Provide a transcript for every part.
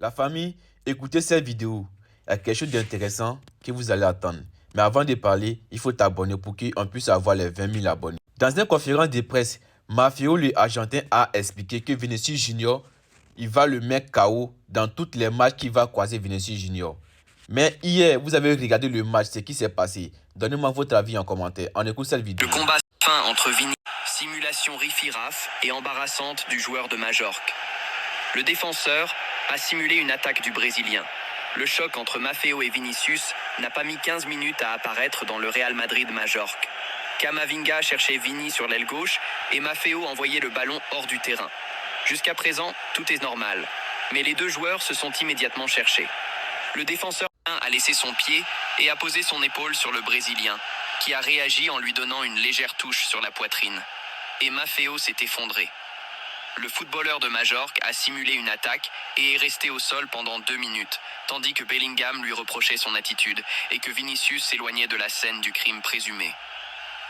La famille, écoutez cette vidéo. Il y a quelque chose d'intéressant que vous allez attendre. Mais avant de parler, il faut t'abonner pour qu'on puisse avoir les 20 000 abonnés. Dans une conférence de presse, Maffeo, le Argentin, a expliqué que Vinicius Junior, il va le mettre KO dans tous les matchs qu'il va croiser Vinicius Junior. Mais hier, vous avez regardé le match, ce qui s'est passé. Donnez-moi votre avis en commentaire. On écoute cette vidéo. Le combat fin entre Vini, simulation riff-raff et embarrassante du joueur de Majorque. Le défenseur a simulé une attaque du Brésilien. Le choc entre Maffeo et Vinicius n'a pas mis 15 minutes à apparaître dans le Real Madrid Majorque. Camavinga cherchait Vini sur l'aile gauche et Maffeo envoyait le ballon hors du terrain. Jusqu'à présent, tout est normal. Mais les deux joueurs se sont immédiatement cherchés. Le défenseur a laissé son pied et a posé son épaule sur le Brésilien, qui a réagi en lui donnant une légère touche sur la poitrine. Et Maffeo s'est effondré. Le footballeur de Majorque a simulé une attaque et est resté au sol pendant 2 minutes, tandis que Bellingham lui reprochait son attitude et que Vinicius s'éloignait de la scène du crime présumé.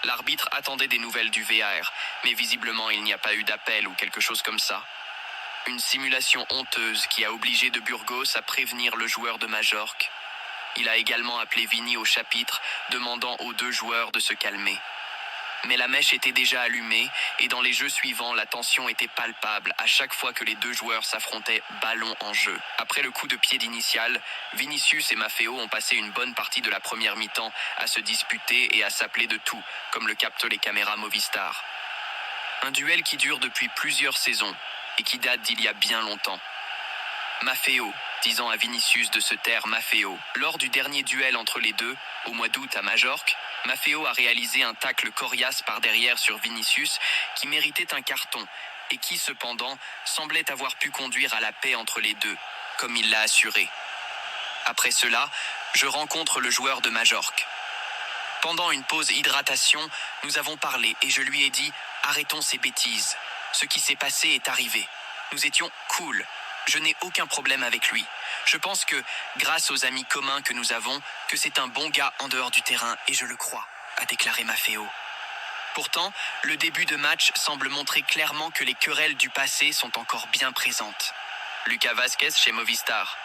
L'arbitre attendait des nouvelles du VAR, mais visiblement il n'y a pas eu d'appel ou quelque chose comme ça. Une simulation honteuse qui a obligé De Burgos à prévenir le joueur de Majorque. Il a également appelé Vini au chapitre, demandant aux deux joueurs de se calmer. Mais la mèche était déjà allumée et dans les jeux suivants, la tension était palpable à chaque fois que les deux joueurs s'affrontaient ballon en jeu. Après le coup de pied initial, Vinicius et Maffeo ont passé une bonne partie de la première mi-temps à se disputer et à s'appeler de tout, comme le captent les caméras Movistar. Un duel qui dure depuis plusieurs saisons et qui date d'il y a bien longtemps. Maffeo, disant à Vinicius de se taire Maffeo. Lors du dernier duel entre les deux, au mois d'août à Majorque, Maffeo a réalisé un tacle coriace par derrière sur Vinicius qui méritait un carton et qui, cependant, semblait avoir pu conduire à la paix entre les deux, comme il l'a assuré. Après cela, je rencontre le joueur de Majorque. Pendant une pause hydratation, nous avons parlé et je lui ai dit « Arrêtons ces bêtises. Ce qui s'est passé est arrivé. Nous étions cool. Je n'ai aucun problème avec lui. Je pense que, grâce aux amis communs que nous avons, que c'est un bon gars en dehors du terrain et je le crois », a déclaré Maffeo. Pourtant, le début de match semble montrer clairement que les querelles du passé sont encore bien présentes. Lucas Vazquez chez Movistar.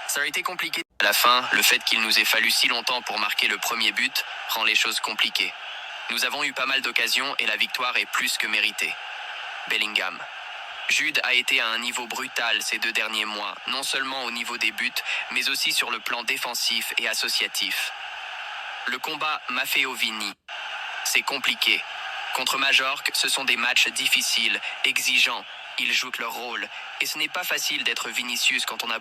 Ça a été compliqué. À la fin, le fait qu'il nous ait fallu si longtemps pour marquer le premier but rend les choses compliquées. Nous avons eu pas mal d'occasions et la victoire est plus que méritée. Bellingham. Jude a été à un niveau brutal ces 2 derniers mois, non seulement au niveau des buts, mais aussi sur le plan défensif et associatif. Le combat Maffeo-Vini, c'est compliqué. Contre Majorque, ce sont des matchs difficiles, exigeants. Ils jouent leur rôle. Et ce n'est pas facile d'être Vinicius quand on a